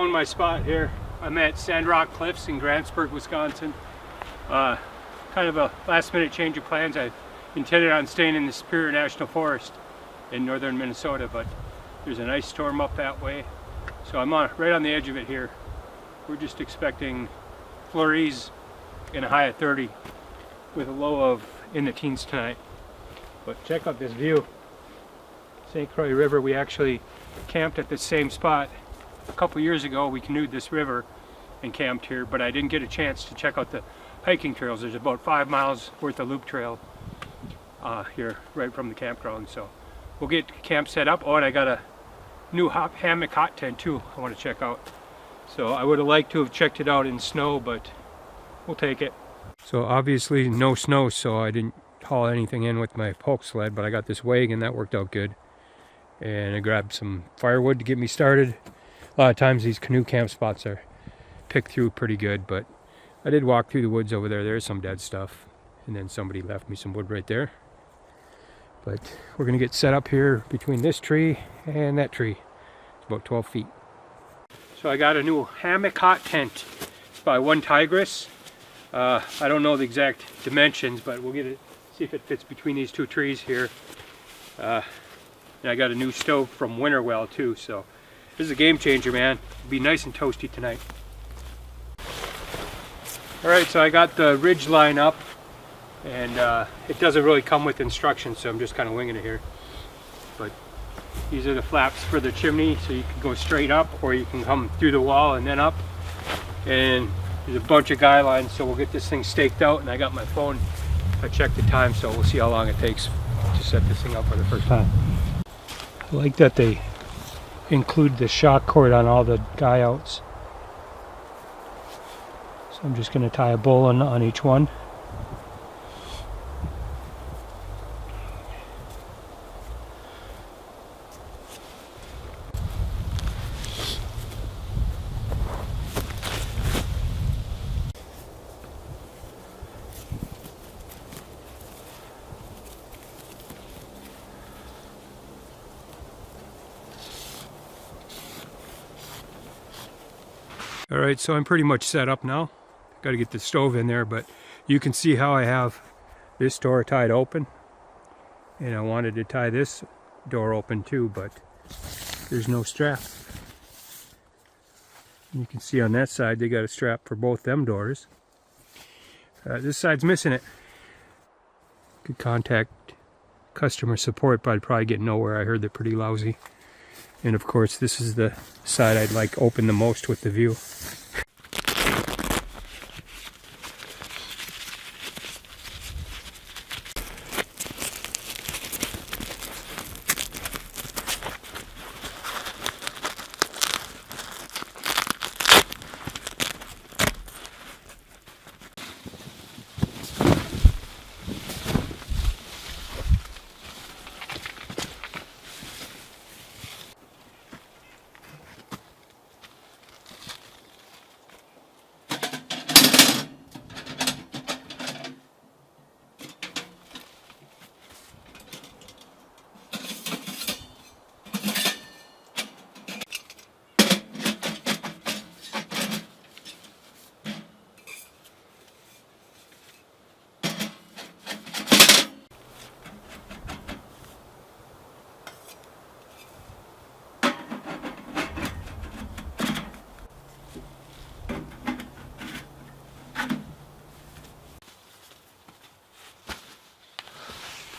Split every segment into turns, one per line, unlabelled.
found my spot here. I'm at Sandrock Cliffs in Grantsburg, Wisconsin. Kind of a last minute change of plans. I intended on staying in the Superior National Forest in northern Minnesota, but there's an ice storm up that way. So I'm right on the edge of it here. We're just expecting flurries and a high of 30 with a low of in the teens tonight. But check out this view. St. Croix River, we actually camped at the same spot a couple years ago. We canoed this river and camped here, but I didn't get a chance to check out the hiking trails. There's about 5 miles worth of loop trail here right from the campground. So we'll get camp set up. Oh, and I got a new hammock hot tent too I want to check out. So I would have liked to have checked it out in snow, but we'll take it. So obviously no snow, so I didn't haul anything in with my poke sled, but I got this wagon that worked out good. And I grabbed some firewood to get me started. A lot of times these canoe camp spots are picked through pretty good, but I did walk through the woods over there. There's some dead stuff. And then somebody left me some wood right there. But we're going to get set up here between this tree and that tree. It's about 12 feet. So I got a new hammock hot tent. It's by Onetigris. I don't know the exact dimensions, but we'll get it, see if it fits between these two trees here. And I got a new stove from Winnerwell too, so this is a game changer, man. It'll be nice and toasty tonight. Alright, so I got the ridge line up, and it doesn't really come with instructions, so I'm just kind of winging it here. But these are the flaps for the chimney, so you can go straight up, or you can come through the wall and then up. And there's a bunch of guy lines, so we'll get this thing staked out, and I got my phone. I checked the time, so we'll see how long it takes to set this thing up for the first time. I like that they include the shock cord on all the guy outs. So I'm just going to tie a bowline on each one. Alright, so I'm pretty much set up now. Got to get the stove in there, but you can see how I have this door tied open. And I wanted to tie this door open too, but there's no strap. And you can see on that side they got a strap for both them doors. This side's missing it. Could contact customer support, but I'd probably get nowhere. I heard they're pretty lousy. And of course, this is the side I'd like open the most with the view.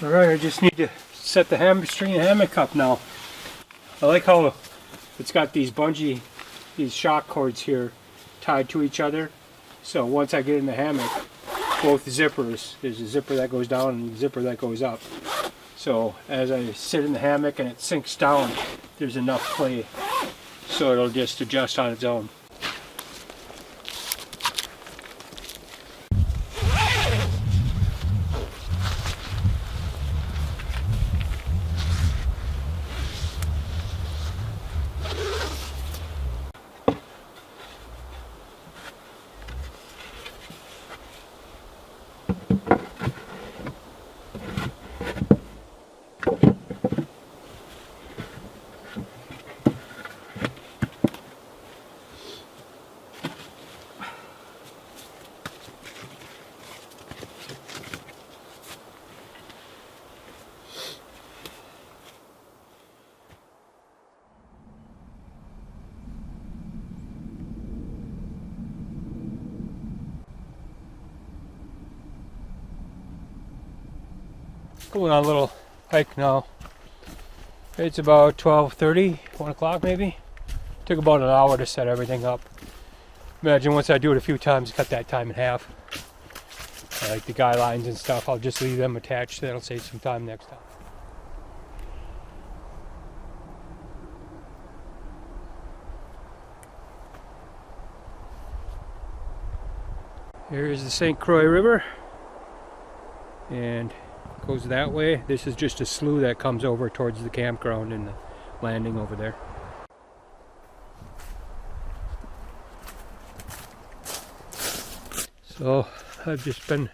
Alright, I just need to set the hamstring and hammock up now. I like how it's got these these shock cords here tied to each other. So once I get in the hammock, both zippers, there's a zipper that goes down and a zipper that goes up. So as I sit in the hammock and it sinks down, there's enough play so it'll just adjust on its own. Going on a little hike now. It's about 12:30, 1 o'clock maybe. Took about an hour to set everything up. Imagine once I do it a few times, cut that time in half. Like the guy lines and stuff, I'll just leave them attached. That'll save some time next time. Here's the St. Croix River, and it goes that way. This is just a slough that comes over towards the campground and the landing over there. So I've just been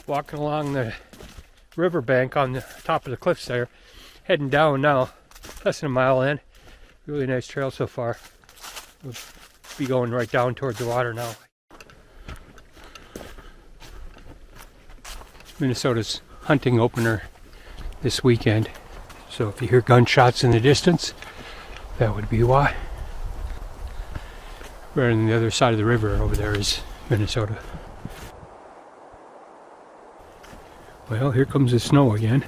walking along the riverbank on the top of the cliffs there, heading down now, less than a mile in. Really nice trail so far. We'll be going right down towards the water now. Minnesota's hunting opener this weekend, so if you hear gunshots in the distance, that would be why. Right on the other side of the river over there is Minnesota. Well, here comes the snow again.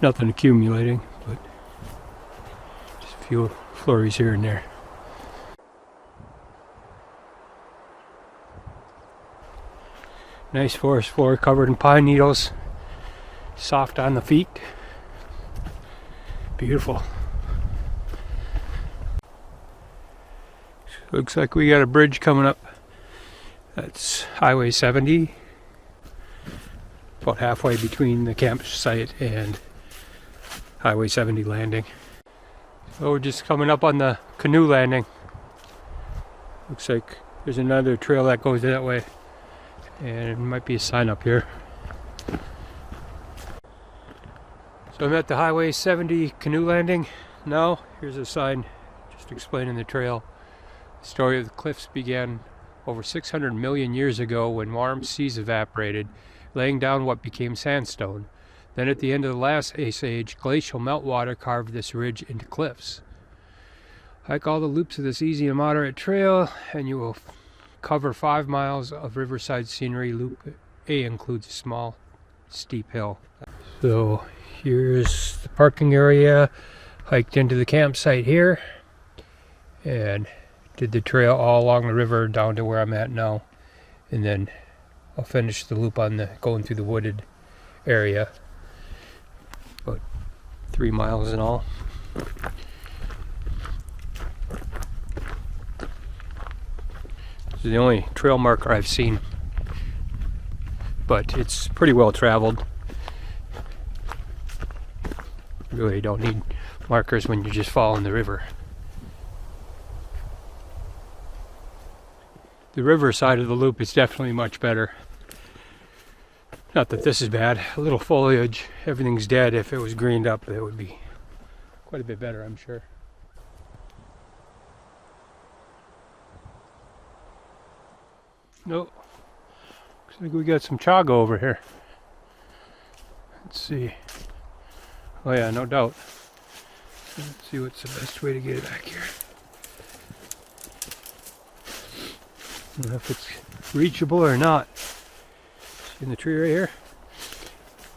Nothing accumulating, but just a few flurries here and there. Nice forest floor covered in pine needles. Soft on the feet. Beautiful. Looks like we got a bridge coming up. That's Highway 70. About halfway between the campsite and Highway 70 landing. So we're just coming up on the canoe landing. Looks like there's another trail that goes that way. And it might be a sign up here. So I'm at the Highway 70 canoe landing now. Here's a sign just explaining the trail. The story of the cliffs began over 600 million years ago when warm seas evaporated, laying down what became sandstone. Then at the end of the last ice age, glacial meltwater carved this ridge into cliffs. Hike all the loops of this easy and moderate trail and you will cover 5 miles of riverside scenery. Loop A includes a small, steep hill. So here's the parking area. Hiked into the campsite here and did the trail all along the river down to where I'm at now. And then I'll finish the loop on the going through the wooded area. About 3 miles in all. This is the only trail marker I've seen, but it's pretty well traveled. You really don't need markers when you're just following the river. The river side of the loop is definitely much better. Not that this is bad. A little foliage, everything's dead. If it was greened up, it would be quite a bit better, I'm sure. Nope. Looks like we got some chaga over here. Let's see. Oh yeah, no doubt. Let's see what's the best way to get it back here. I don't know if it's reachable or not. See in the tree right here?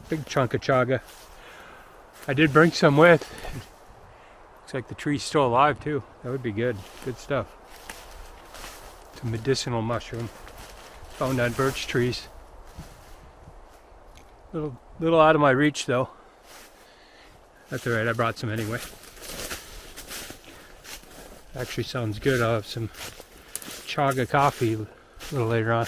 Big chunk of chaga. I did bring some with. Looks like the tree's still alive too. That would be good. Good stuff. It's a medicinal mushroom. Found on birch trees. Little out of my reach though. That's alright, I brought some anyway. Actually sounds good. I'll have some chaga coffee a little later on.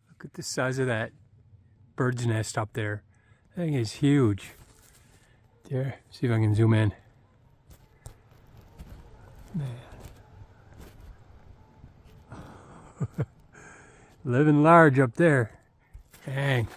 Look at the size of that bird's nest up there. That thing is huge. There, see if I can zoom in. Man. Living large up there. Dang.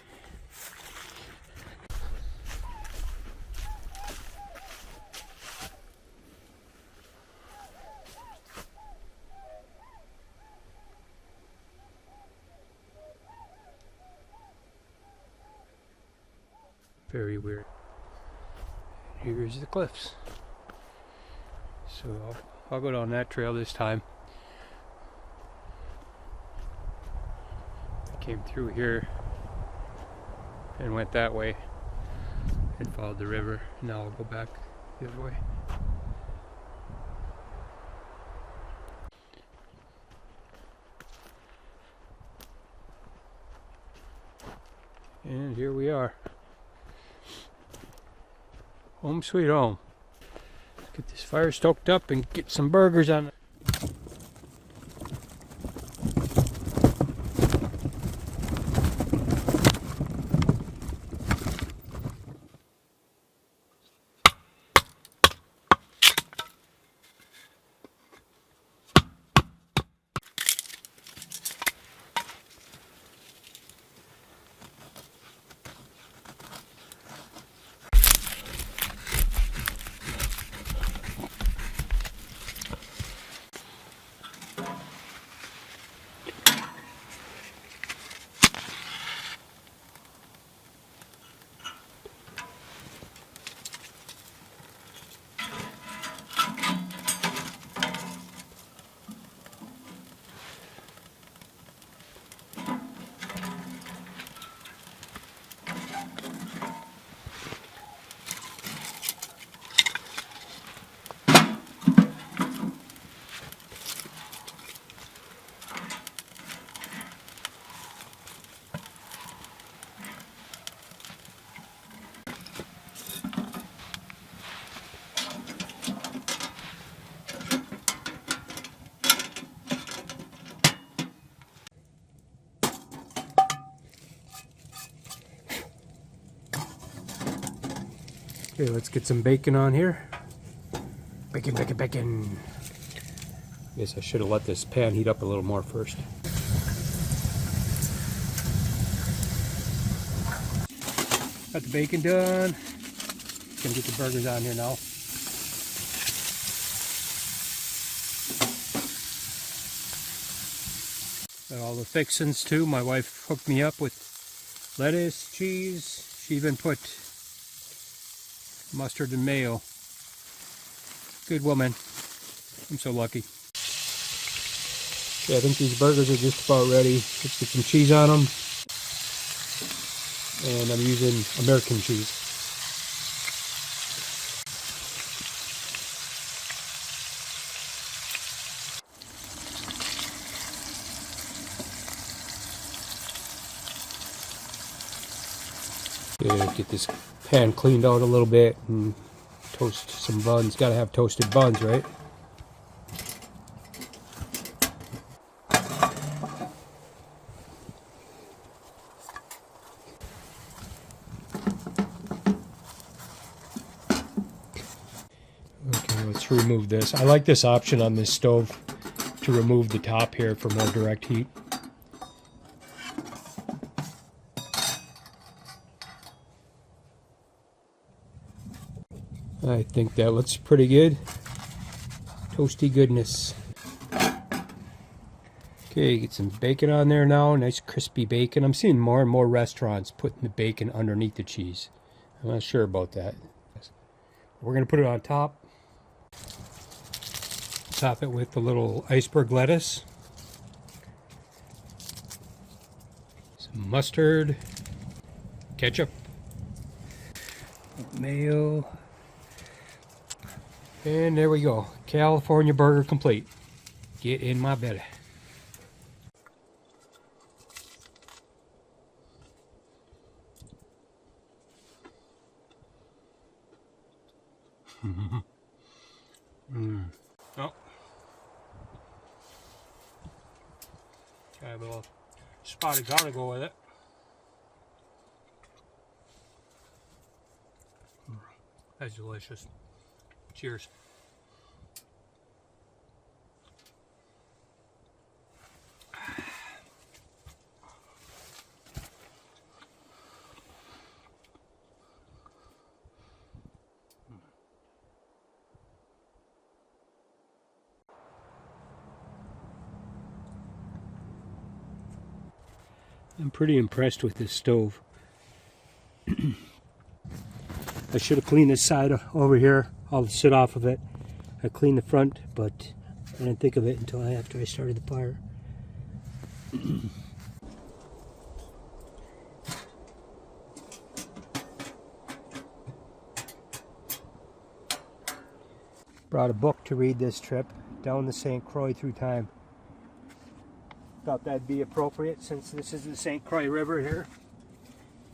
Very weird. Here's the cliffs. So I'll go down that trail this time. I came through here and went that way and followed the river. Now I'll go back the other way. And here we are. Home sweet home. Let's get this fire stoked up and get some burgers on it. Okay, let's get some bacon on here. Bacon, bacon, bacon. Guess I should have let this pan heat up a little more first. Got the bacon done. Gonna get the burgers on here now. Got all the fixings too. My wife hooked me up with lettuce, cheese. She even put mustard and mayo. Good woman. I'm so lucky. Okay, I think these burgers are just about ready. Let's get some cheese on them. And I'm using American cheese. Yeah, get this pan cleaned out a little bit and toast some buns. Gotta have toasted buns, right? Okay, let's remove this. I like this option on this stove to remove the top here for more direct heat. I think that looks pretty good. Toasty goodness. Okay, get some bacon on there now. Nice crispy bacon. I'm seeing more and more restaurants putting the bacon underneath the cheese. I'm not sure about that. We're going to put it on top. Top it with a little iceberg lettuce. Some mustard. Ketchup. Mayo. And there we go. California burger complete. Get in my belly. Oh. Got a little spotted garlic go with it. That's delicious. Cheers. I'm pretty impressed with this stove.
I should have cleaned this side over here. I'll sit off of it. I cleaned the front, but I didn't think of it until after I started the fire. Brought a book to read this trip, Down the St. Croix Through Time. Thought that'd be appropriate since this is the St. Croix River here.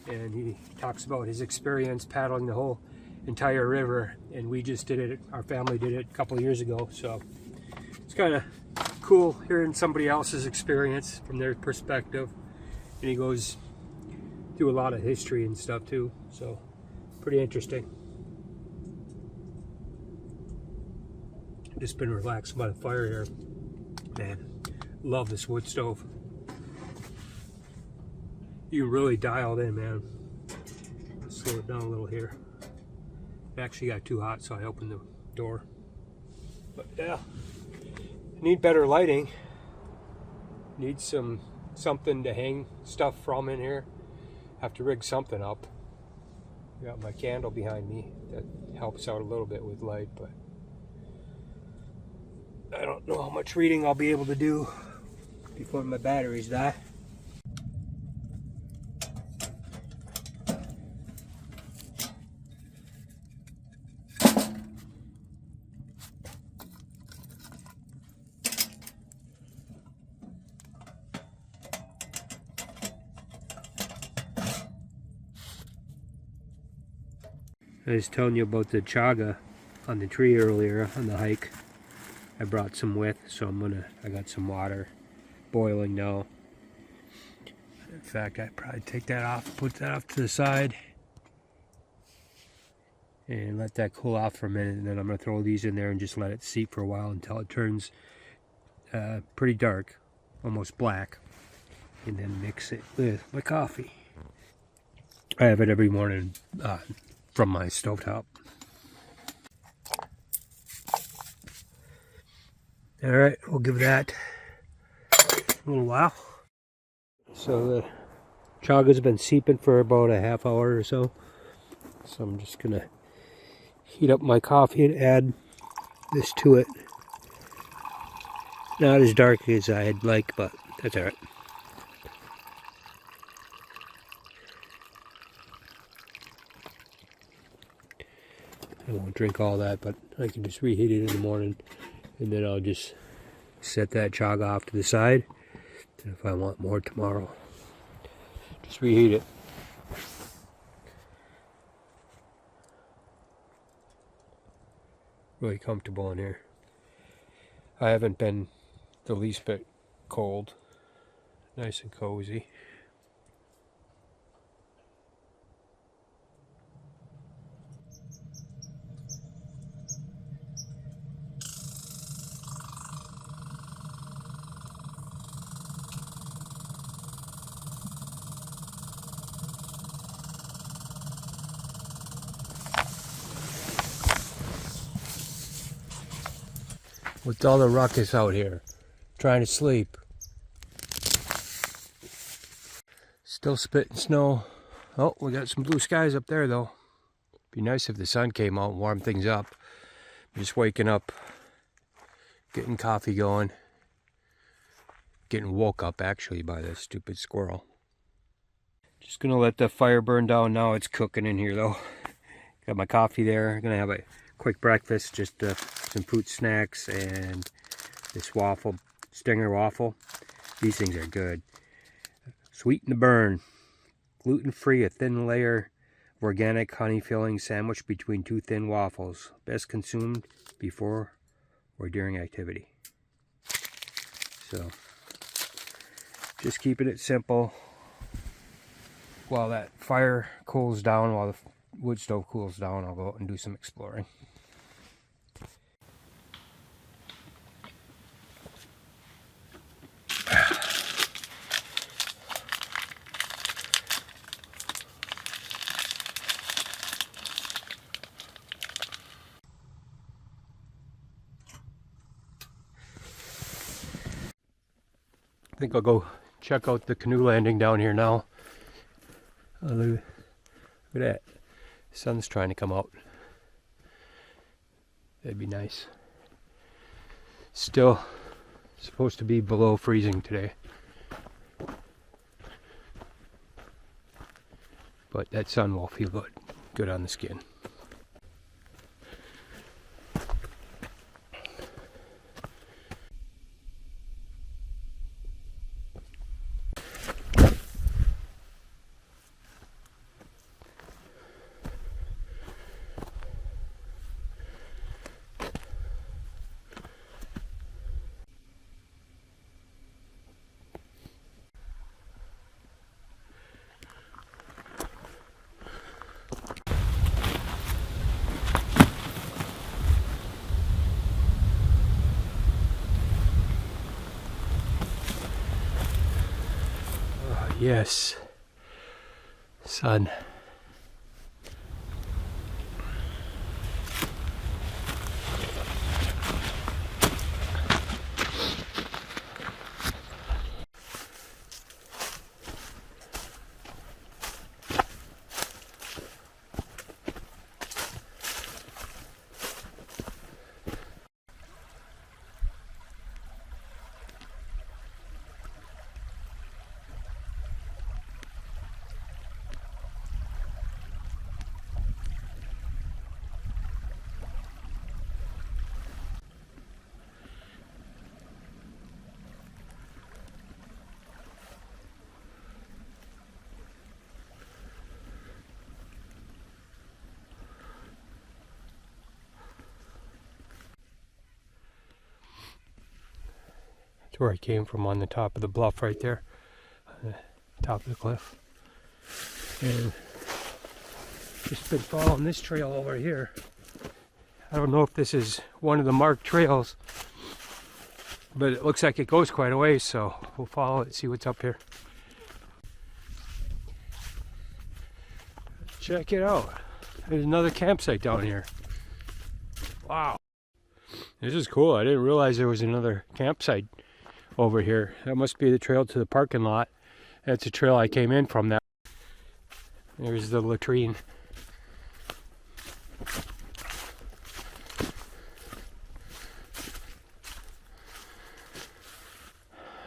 And he talks about his experience paddling the whole entire river, and we just did it, our family did it a couple of years ago, so it's kind of cool hearing somebody else's experience from their perspective. And he goes through a lot of history and stuff too, so pretty interesting. Just been relaxed by the fire here. Man, love this wood stove. You really dialed in, man. Slow it down a little here. It actually got too hot, so I opened the door. But yeah, need better lighting. Need something to hang stuff from in here. Have to rig something up. Got my candle behind me that helps out a little bit with light, but I don't know how much reading I'll be able to do before my batteries die. I was telling you about the chaga on the tree earlier on the hike. I brought some with, so I got some water boiling now. In fact, I'd probably take that off, put that off to the side, and let that cool off for a minute, and then I'm going to throw these in there and just let it seep for a while until it turns pretty dark, almost black, and then mix it with my coffee. I have it every morning from my stovetop. Alright, we'll give that a little while. So the chaga's been seeping for about a half hour or so. So I'm just gonna heat up my coffee and add this to it. Not as dark as I'd like, but that's alright. I won't drink all that, but I can just reheat it in the morning, and then I'll just set that chaga off to the side, and if I want more tomorrow, just reheat it. Really comfortable in here. I haven't been the least bit cold. Nice and cozy. With all the ruckus out here, trying to sleep. Still spitting snow. Oh, we got some blue skies up there though. Be nice if the sun came out and warmed things up. Just waking up, getting coffee going. Getting woke up actually by this stupid squirrel. Just gonna let the fire burn down now. It's cooking in here though. Got my coffee there. Gonna have a quick breakfast, just some fruit snacks and this waffle, Stinger waffle. These things are good. Sweeten the burn. Gluten-free, a thin layer of organic honey filling sandwiched between two thin waffles. Best consumed before or during activity. So, just keeping it simple. While that fire cools down, while the wood stove cools down, I'll go out and do some exploring. I think I'll go check out the canoe landing down here now. Look at that. Sun's trying to come out. That'd be nice. Still supposed to be below freezing today. But that sun will feel good on the skin. Yes, sun. That's where I came from, on the top of the bluff right there, on the top of the cliff. And just been following this trail over here. I don't know if this is one of the marked trails, but it looks like it goes quite a ways, so we'll follow it, see what's up here. Check it out. There's another campsite down here. Wow. This is cool. I didn't realize there was another campsite over here. That must be the trail to the parking lot. That's the trail I came in from. That. There's the latrine.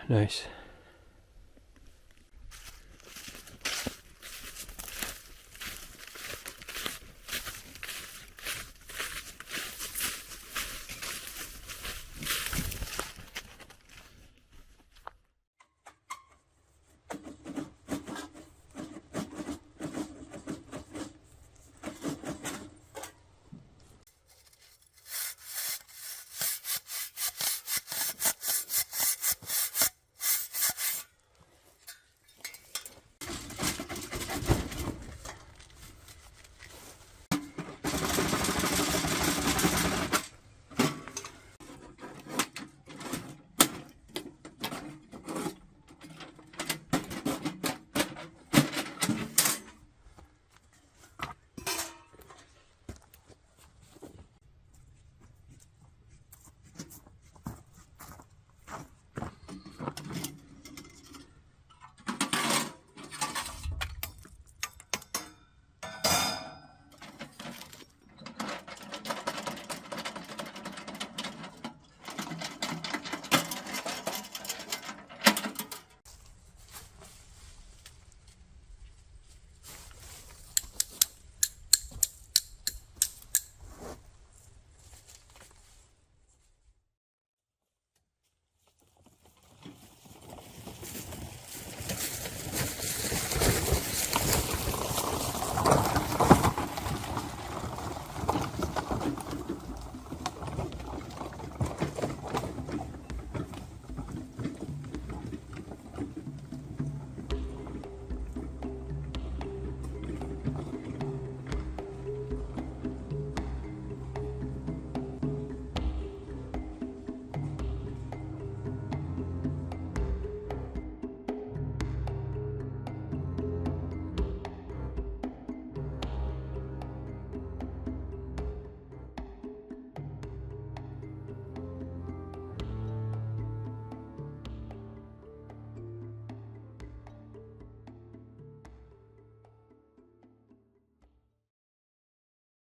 Nice.